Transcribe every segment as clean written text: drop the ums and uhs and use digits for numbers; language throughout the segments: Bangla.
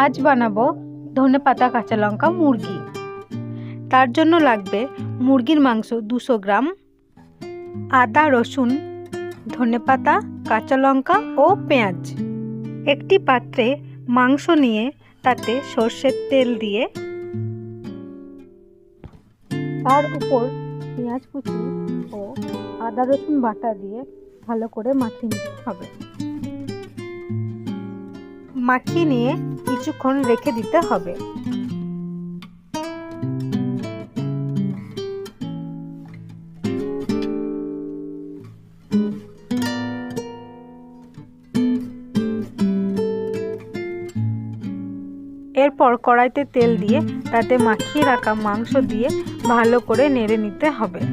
আজ বানাবো ধনেপাতা কাঁচা লঙ্কা মুরগি। তার জন্য লাগবে মুরগির মাংস 200 গ্রাম, আদা রসুন, ধনেপাতা, কাঁচা লঙ্কা ও পেঁয়াজ। একটি পাত্রে মাংস নিয়ে তাতে সর্ষের তেল দিয়ে তার উপর পেঁয়াজ কুচি ও আদা রসুন বাটা দিয়ে ভালো করে মাখিয়ে নিতে হবে। মাখিয়ে নিয়ে কিছুক্ষণ রেখে দিতে হবে। এরপর কড়াইতে তেল দিয়ে তাতে মাখিয়ে রাখা মাংস দিয়ে ভালো করে নেড়ে নিতে হবে।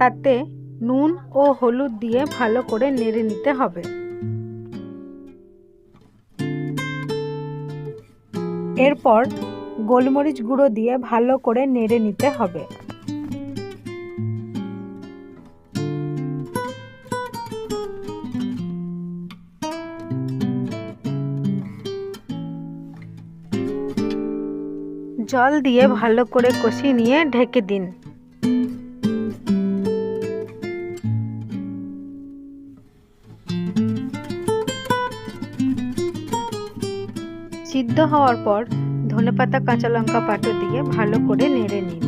তাতে নুন ও হলুদ দিয়ে ভালো করে নেড়ে নিতে হবে। এরপর গোলমরিচ গুঁড়ো দিয়ে ভালো করে নেড়ে নিতে হবে। জল দিয়ে ভালো করে কষিয়ে নিয়ে ঢেকে দিন। সিদ্ধ হওয়ার পর ধনেপাতা কাঁচা লঙ্কা বাটা দিয়ে ভালো করে নেড়ে নিন।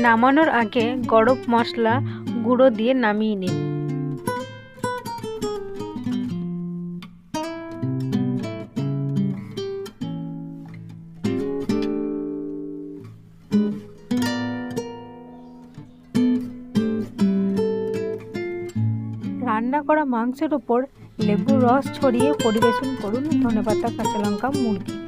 নামানোর আগে গরম মশলা গুঁড়ো দিয়ে নামিয়ে নিন। রান্না করা মাংসের উপর লেবুর রস ছড়িয়ে পরিবেশন করুন ধনেপাতা কাঁচা লঙ্কা মুরগি।